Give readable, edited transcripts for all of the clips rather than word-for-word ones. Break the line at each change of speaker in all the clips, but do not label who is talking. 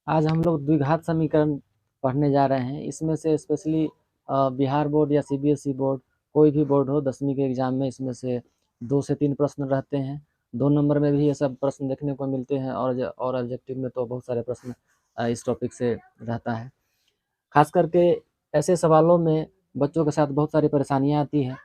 आज हम लोग द्विघात समीकरण पढ़ने जा रहे हैं। इसमें से स्पेशली बिहार बोर्ड या सीबीएसई बोर्ड, कोई भी बोर्ड हो, 10वीं के एग्जाम में इसमें से 2 से 3 प्रश्न रहते हैं। 2 नंबर में भी ये सब प्रश्न देखने को मिलते हैं और ऑब्जेक्टिव में तो बहुत सारे प्रश्न इस टॉपिक से रहता है। खास करके ऐसे सवालों में बच्चों के साथ बहुत सारी परेशानियां आती हैं,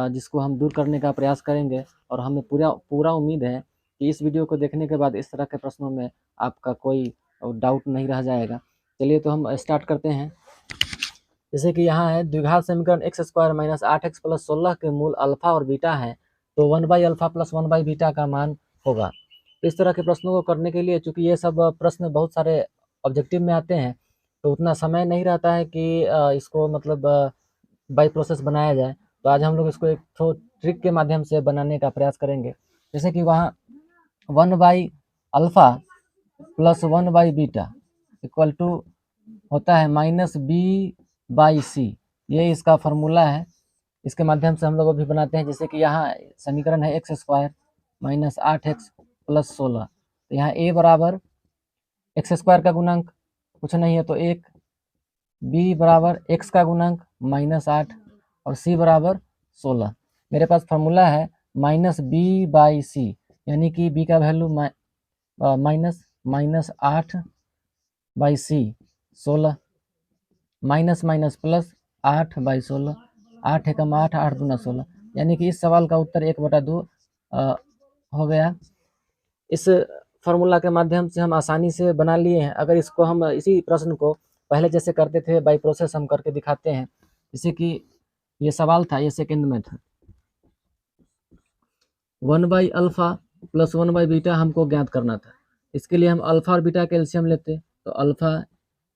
जिसको हम दूर करने का प्रयास करेंगे और हमें पूरा उम्मीद है कि इस वीडियो को देखने के बाद इस तरह के प्रश्नों में आपका कोई डाउट नहीं रह जाएगा। चलिए तो हम स्टार्ट करते हैं। जैसे कि यहाँ है द्विघात समीकरण x square minus 8x plus 16 के मूल अल्फा और बीटा है, तो 1/अल्फा प्लस 1/बीटा का मान होगा। इस तरह के प्रश्नों को करने के लिए, चूंकि ये सब प्रश्न बहुत सारे ऑब्जेक्टिव में आते हैं, तो उतना समय नहीं रहता है कि इसको मतलब बाई प्रोसेस बनाया जाए। तो आज हम लोग इसको एक थोड़ा ट्रिक के माध्यम से बनाने का प्रयास करेंगे। जैसे कि वहाँ 1/अल्फा प्लस 1/बीटा इक्वल टू होता है -b/c। ये इसका फॉर्मूला है। इसके माध्यम से हम लोग अभी बनाते हैं। जैसे कि यहाँ समीकरण है x square minus 8x plus 16, तो यहाँ a बराबर एक्स स्क्वायर का गुणांक कुछ नहीं है तो 1, b बराबर x का गुणांक -8 और c बराबर 16। मेरे पास फॉर्मूला है -b/c, यानी कि b का value -8/c 16 minus minus plus 8/16, 8 एकम 8, 8 दूना 16, यानी कि इस सवाल का उत्तर 1/2 हो गया। इस फॉर्मूला के माध्यम से हम आसानी से बना लिए हैं। अगर इसको हम इसी प्रश्न को पहले जैसे करते थे बाई प्रोसेस हम करके दिखाते हैं। जैसे कि ये सवाल था, ये सेकंड में था, 1/अल्फा प्लस 1/बीटा हमको ज्ञात करना था। इसके लिए हम अल्फा और बीटा का एलसीएम लेते, तो अल्फा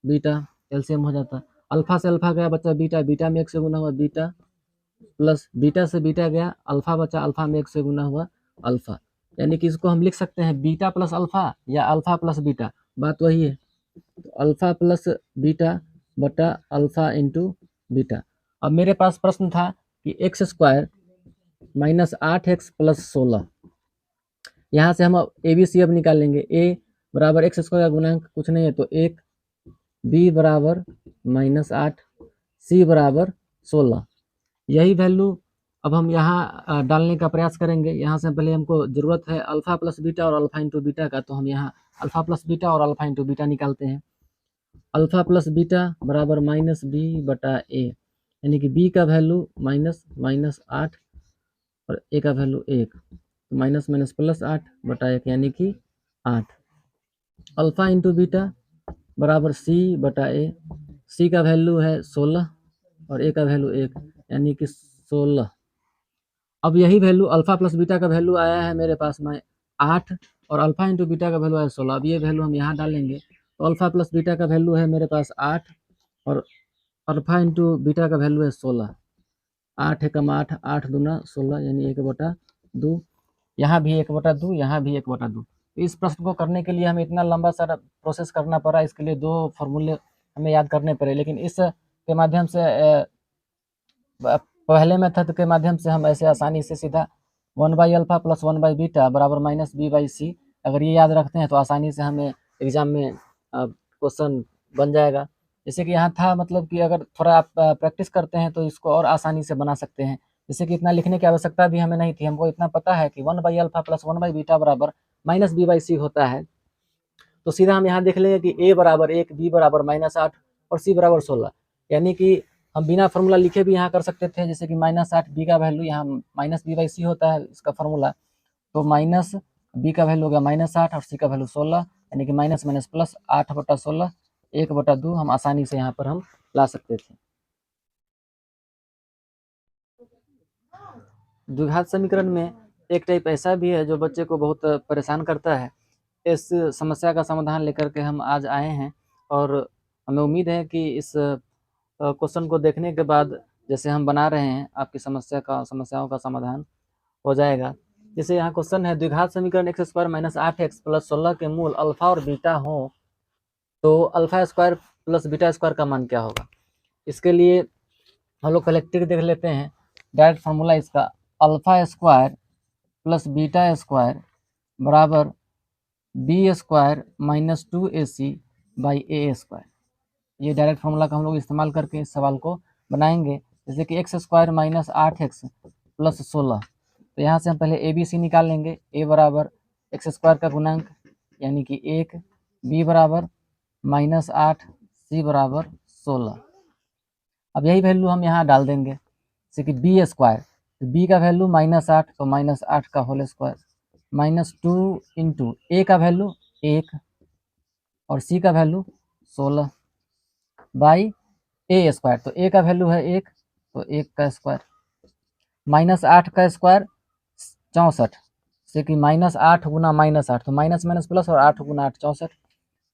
बीटा एलसीएम हो जाता। अल्फा से अल्फा गया बचा बीटा, बीटा में 1 से गुना हुआ बीटा, प्लस बीटा से बीटा गया अल्फा बचा, अल्फा में 1 से गुना हुआ अल्फा। यानी कि इसको हम लिख सकते हैं बीटा प्लस अल्फा या अल्फा प्लस बीटा, बात वही है। तो अल्फा प्लस बीटा बटा अल्फा इंटू बीटा। अब मेरे पास प्रश्न था कि x square minus 8x plus 16, यहाँ से हम ए बी सी अब निकालेंगे। ए बराबर एक्स स्क्वायर का गुणांक कुछ नहीं है तो 1, बी बराबर -8, सी बराबर 16। यही वैल्यू अब हम यहाँ डालने का प्रयास करेंगे। यहाँ से पहले हमको ज़रूरत है अल्फा प्लस बीटा और अल्फा इंटू बीटा का, तो हम यहाँ अल्फा प्लस बीटा और अल्फा इंटू बीटा निकालते हैं। अल्फा प्लस बीटा बराबर -b/a, यानी कि b का वैल्यू -8 और a का वैल्यू 1, तो माइनस माइनस प्लस 8/1 यानी कि 8। अल्फा इंटू बीटा बराबर c/a, c का वैल्यू है 16 और a का वैल्यू 1, यानी कि 16। अब यही वैल्यू अल्फा प्लस बीटा का वैल्यू आया है मेरे पास में 8 और अल्फा इंटू बीटा का वैल्यू है 16। अब ये वैल्यू हम यहाँ डालेंगे, तो अल्फा प्लस बीटा का वैल्यू है मेरे पास 8 और अल्फा इंटू बीटा का वैल्यू है 16। 8 एकम 8, 8 दूना 16, यानी 1/2। यहाँ भी 1/2, यहाँ भी 1/2। तो इस प्रश्न को करने के लिए हमें इतना लंबा सारा प्रोसेस करना पड़ा। इसके लिए 2 फॉर्मूले हमें याद करने पड़े, लेकिन इस के माध्यम से पहले मेथड के माध्यम से हम ऐसे आसानी से सीधा 1/अल्फा प्लस 1/बीटा बराबर -b/c, अगर ये याद रखते हैं तो आसानी से हमें एग्जाम में क्वेश्चन बन जाएगा। जैसे कि यहाँ था, मतलब कि अगर थोड़ा आप प्रैक्टिस करते हैं तो इसको और आसानी से बना सकते हैं। जैसे कि इतना लिखने की आवश्यकता भी हमें नहीं थी, हमको इतना पता है कि 1/अल्फा प्लस 1/बीटा बराबर -b/c होता है। तो सीधा हम यहाँ देख लेंगे कि a बराबर 1, b बराबर -8 और c बराबर 16, यानी कि हम बिना फॉर्मूला लिखे भी यहाँ कर सकते थे। जैसे कि -8 b का वैल्यू यहाँ -b/c होता है इसका फॉर्मूला, तो माइनस b का वैल्यू हो गया -8 और c का वैल्यू 16, यानी कि माइनस माइनस प्लस 8/16, 1/2 हम आसानी से यहाँ पर हम ला सकते थे। द्विघात समीकरण में एक टाइप ऐसा भी है जो बच्चे को बहुत परेशान करता है। इस समस्या का समाधान लेकर के हम आज आए हैं और हमें उम्मीद है कि इस क्वेश्चन को देखने के बाद जैसे हम बना रहे हैं आपकी समस्याओं का समाधान हो जाएगा। जैसे यहाँ क्वेश्चन है द्विघात समीकरण x square minus 8x plus 16 के मूल अल्फा और बीटा हो, तो alpha square plus beta square का मान क्या होगा। इसके लिए हम लोग पहले ट्रिक देख लेते हैं। डायरेक्ट फार्मूला इसका alpha square plus beta square बराबर b² - 2ac by A square. ये डायरेक्ट फार्मूला का हम लोग इस्तेमाल करके इस सवाल को बनाएंगे। जैसे कि x square minus 8x plus 16, तो यहाँ से हम पहले ए बी सी निकाल लेंगे। ए बराबर एक्स स्क्वायर का गुणांक यानी कि 1, बी बराबर -8, सी बराबर 16। अब यही वैल्यू हम यहाँ डाल देंगे। जैसे कि बी स्क्वायर, तो बी का वैल्यू -8, तो -8 का होल स्क्वायर, -2 इंटू ए का वैल्यू 1 और सी का वैल्यू 16 बाई ए स्क्वायर, तो ए का वैल्यू है 1, तो 1 का स्क्वायर, -8 का स्क्वायर 64, से कि -8 गुना -8, तो माइनस माइनस प्लस और 8 गुना 8 64,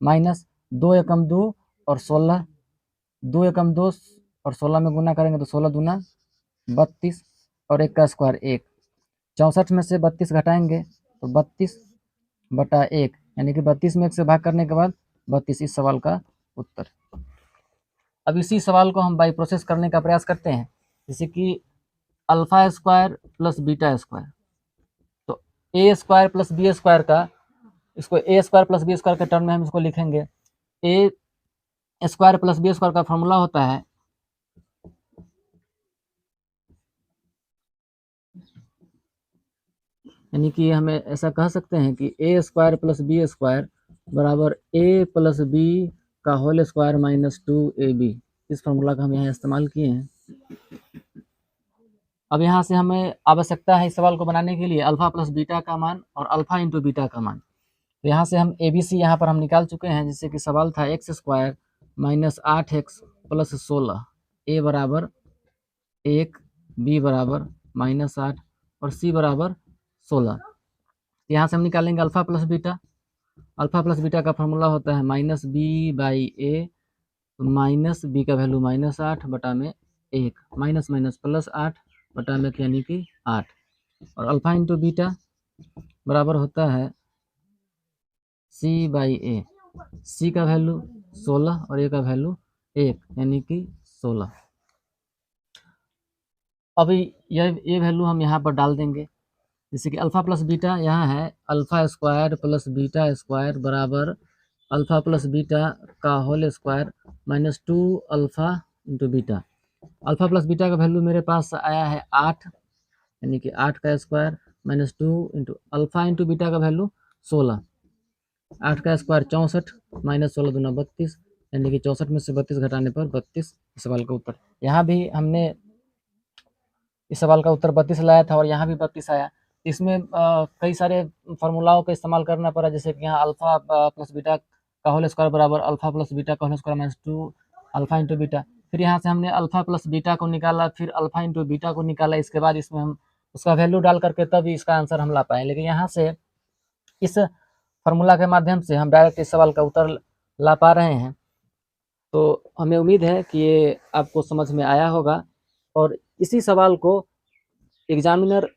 माइनस 2 एकम 2 और 16, 2 एकम 2 और 16 में गुना करेंगे तो 16 दूना 32 और 1 का स्क्वायर 1। 64 में से 32 घटाएंगे तो 32/1, यानी कि 32 में 1 से भाग करने के बाद 32 इस सवाल का उत्तर। अब इसी सवाल को हम बाई प्रोसेस करने का प्रयास करते हैं। जैसे कि alpha square plus beta square, तो ए स्क्वायर प्लस बी स्क्वायर का, इसको ए स्क्वायर प्लस बी स्क्वायर के टर्म में हम इसको लिखेंगे। ए स्क्वायर प्लस बी स्क्वायर का फॉर्मूला होता है यानी कि हमें ऐसा कह सकते हैं कि ए स्क्वायर प्लस बी स्क्वायर बराबर ए प्लस बी का होल स्क्वायर -2ab। इस फॉर्मूला का हम यहाँ इस्तेमाल किए हैं। अब यहाँ से हमें आवश्यकता है इस सवाल को बनाने के लिए अल्फा प्लस बीटा का मान और अल्फा इंटू बीटा का मान। तो यहाँ से हम ए बी सी यहाँ पर हम निकाल चुके हैं। जैसे कि सवाल था एक्स स्क्वायर -8x प्लस 16, ए बराबर 1, बी बराबर -8 और सी बराबर 16। यहाँ से हम निकालेंगे alpha plus beta. Alpha plus beta का फॉर्मूला होता है -b/a, माइनस बी का वैल्यू -8 बटा में 1, माइनस माइनस प्लस 8 बटा में यानी कि 8, और अल्फा इंटू बीटा बराबर होता है c/a। सी का वैल्यू 16 और ए का वैल्यू 1, यानी कि 16। अभी ये वैल्यू हम यहाँ पर डाल देंगे। जैसे कि अल्फा प्लस बीटा यहाँ है alpha square plus beta square बराबर अल्फा प्लस बीटा का whole square -2 alpha into beta. Alpha plus beta का वैल्यू मेरे पास आया है 8, यानी कि 8 का square -2 into alpha into beta का वैल्यू 16, 8 का स्क्वायर 64 -16 दूना 32, यानी कि 64 में से 32 घटाने पर 32 सवाल का उत्तर। यहाँ भी हमने इस सवाल का उत्तर 32 लाया था और यहाँ भी 32 आया। इसमें कई सारे फार्मूलाओं का इस्तेमाल करना पड़ा। जैसे कि यहाँ अल्फा प्लस बीटा का होल स्क्वायर बराबर अल्फा प्लस बीटा का whole square -2 alpha into beta. फिर यहाँ से हमने अल्फा प्लस बीटा को निकाला, फिर अल्फा इंटू बीटा को निकाला। इसके बाद इसमें हम उसका वैल्यू डाल करके तब इसका आंसर हम ला पाए। लेकिन यहाँ से इस फार्मूला के माध्यम से हम डायरेक्ट इस सवाल का उत्तर ला पा रहे हैं। तो हमें उम्मीद है कि ये आपको समझ में आया होगा। और इसी सवाल को एग्जामिनर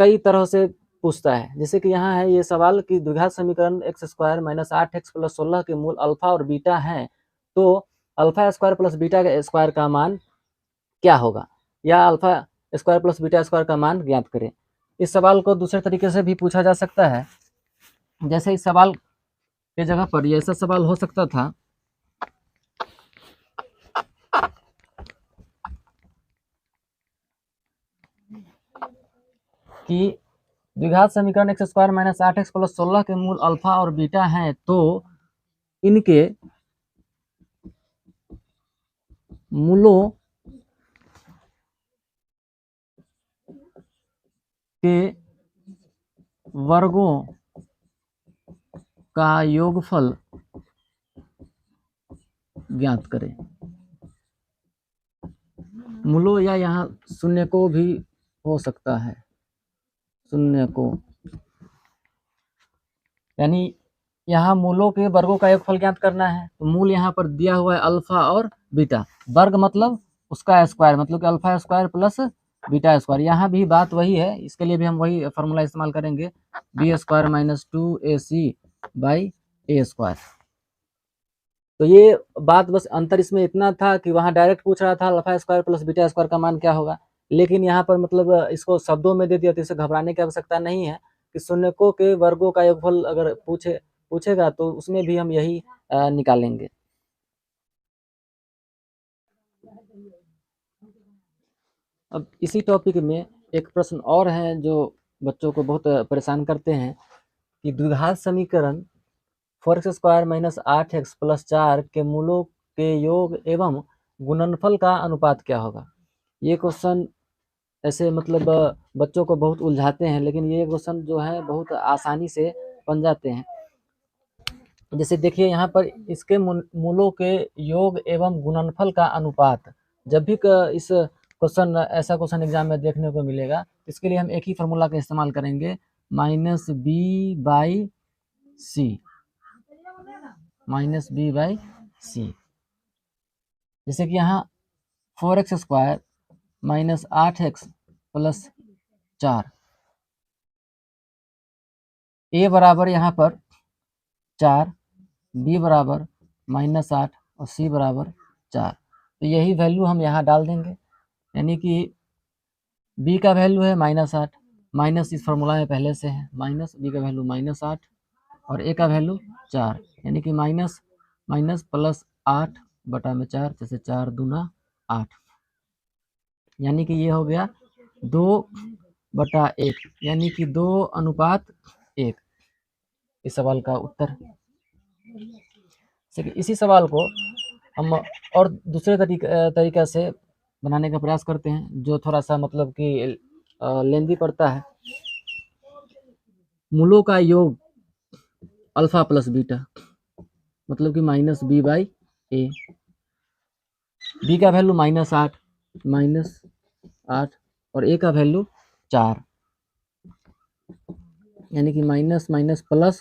कई तरह से पूछता है। जैसे कि यहाँ है ये सवाल कि द्विघात समीकरण एक्स स्क्वायर -8x प्लस 16 के मूल अल्फा और बीटा हैं, तो alpha square plus beta square का मान क्या होगा, या alpha square plus beta square का मान ज्ञात करें। इस सवाल को दूसरे तरीके से भी पूछा जा सकता है। जैसे इस सवाल के जगह पर ये ऐसा सवाल हो सकता था कि द्विघात समीकरण एक्स स्क्वायर -8x प्लस 16 के मूल अल्फा और बीटा हैं, तो इनके मूलों के वर्गों का योगफल ज्ञात करें। मूलों या यहाँ शून्य को भी हो सकता है, शून्य को, यानी यहाँ मूलों के वर्गों का योगफल ज्ञात करना है। तो मूल यहाँ पर दिया हुआ है अल्फा और बीटा, वर्ग मतलब उसका स्क्वायर, मतलब कि alpha square plus beta square. यहाँ भी बात वही है, इसके लिए भी हम वही फार्मूला इस्तेमाल करेंगे, बी स्क्वायर -2ac/a स्क्वायर। तो ये बात बस अंतर इसमें इतना था कि वहाँ डायरेक्ट पूछ रहा था alpha square plus beta square का मान क्या होगा, लेकिन यहाँ पर मतलब इसको शब्दों में दे दिया, तो इसे घबराने की आवश्यकता नहीं है कि शून्यकों के वर्गों का योगफल अगर पूछेगा तो उसमें भी हम यही निकालेंगे। अब इसी टॉपिक में एक प्रश्न और है जो बच्चों को बहुत परेशान करते हैं कि द्विघात समीकरण 4x² माइनस 8x प्लस 4 के मूलों के योग एवं गुणनफल का अनुपात क्या होगा। ये क्वेश्चन ऐसे मतलब बच्चों को बहुत उलझाते हैं, लेकिन ये क्वेश्चन जो है बहुत आसानी से बन जाते हैं। जैसे देखिए यहाँ पर इसके मूलों के योग एवं गुणनफल का अनुपात, जब भी इस क्वेश्चन ऐसा क्वेश्चन एग्जाम में देखने को मिलेगा, इसके लिए हम एक ही फार्मूला का इस्तेमाल करेंगे, माइनस बी बाई सी। जैसे कि यहाँ 4x² माइनस 8x प्लस 4, ए बराबर यहाँ पर 4, बी बराबर माइनस 8 और सी बराबर 4। तो यही वैल्यू हम यहाँ डाल देंगे, यानी कि बी का वैल्यू है माइनस 8, माइनस इस फॉर्मूला में पहले से है, माइनस बी का वैल्यू माइनस 8 और ए का वैल्यू 4, यानी कि माइनस माइनस प्लस 8 बटा में 4, जैसे 4 दूना 8, यानी कि ये हो गया 2/1, यानी कि 2:1 इस सवाल का उत्तर। इसी सवाल को हम और दूसरे तरीका से बनाने का प्रयास करते हैं, जो थोड़ा सा मतलब कि लेंदी पड़ता है। मूलों का योग अल्फा प्लस बीटा, मतलब कि minus B by A. B का वैल्यू माइनस 8 और ए का वैल्यू 4, यानी कि माइनस माइनस प्लस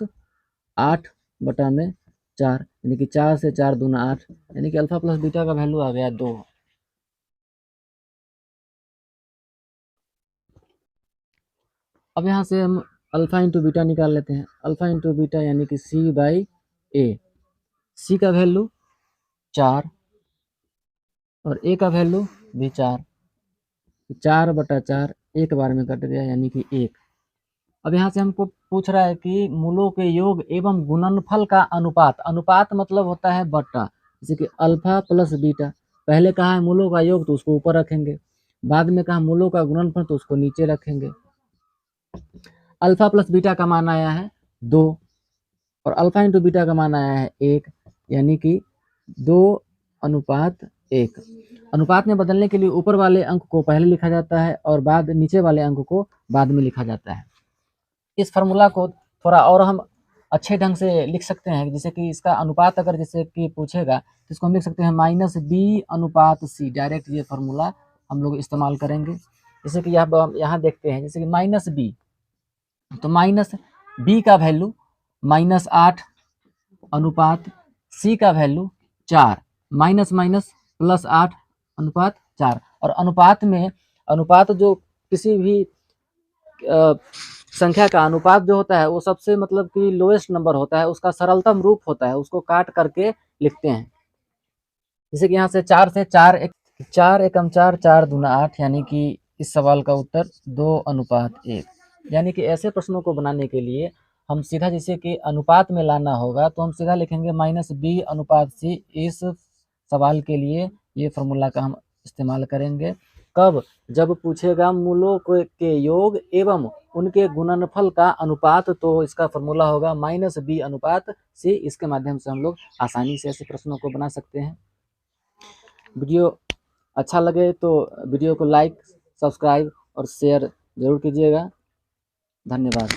8 बटा में 4, यानी कि 4 से 4 दूना 8, यानी कि अल्फा प्लस बीटा का वैल्यू आ गया 2। अब यहाँ से हम अल्फा इंटू बीटा निकाल लेते हैं। अल्फा इंटू बीटा यानी कि सी बाई ए। सी का वैल्यू 4 और ए का वैल्यू भी 4, 4/4 एक बार में कट गया, यानी कि 1। अब यहाँ से हमको पूछ रहा है कि मूलों के योग एवं गुणनफल का अनुपात। अनुपात मतलब होता है बट्टा, जैसे कि अल्फा प्लस बीटा। पहले कहा है मूलों का योग तो उसको ऊपर रखेंगे, बाद में कहा मूलों का गुणनफल तो उसको नीचे रखेंगे। अल्फा प्लस बीटा का मान आया है 2 और अल्फा इंटू बीटा का मान आया है 1, यानी कि 2:1। अनुपात में बदलने के लिए ऊपर वाले अंक को पहले लिखा जाता है और बाद नीचे वाले अंक को बाद में लिखा जाता है। इस फार्मूला को थोड़ा और हम अच्छे ढंग से लिख सकते हैं, जैसे कि इसका अनुपात अगर जैसे कि पूछेगा तो इसको हम लिख सकते हैं माइनस बी अनुपात सी। डायरेक्ट ये फार्मूला हम लोग इस्तेमाल करेंगे। जैसे कि यहाँ देखते हैं, जैसे कि माइनस बी, तो माइनस बी का वैल्यू माइनस 8 अनुपात सी का वैल्यू 4, माइनस माइनस प्लस 8 अनुपात 4। और अनुपात में, अनुपात जो किसी भी संख्या का अनुपात जो होता है वो सबसे मतलब कि लोएस्ट नंबर होता है, उसका सरलतम रूप होता है, उसको काट करके लिखते हैं। जैसे कि यहाँ से 4 से 4 एकम 4, 4 दूना 8, यानी कि इस सवाल का उत्तर 2:1। यानी कि ऐसे प्रश्नों को बनाने के लिए हम सीधा जैसे कि अनुपात में लाना होगा तो हम सीधा लिखेंगे माइनस बी अनुपात सी। इस सवाल के लिए ये फार्मूला का हम इस्तेमाल करेंगे। कब? जब पूछेगा मूलों के योग एवं उनके गुणनफल का अनुपात, तो इसका फार्मूला होगा माइनस बी अनुपात सी। इसके माध्यम से हम लोग आसानी से ऐसे प्रश्नों को बना सकते हैं। वीडियो अच्छा लगे तो वीडियो को लाइक, सब्सक्राइब और शेयर जरूर कीजिएगा। धन्यवाद।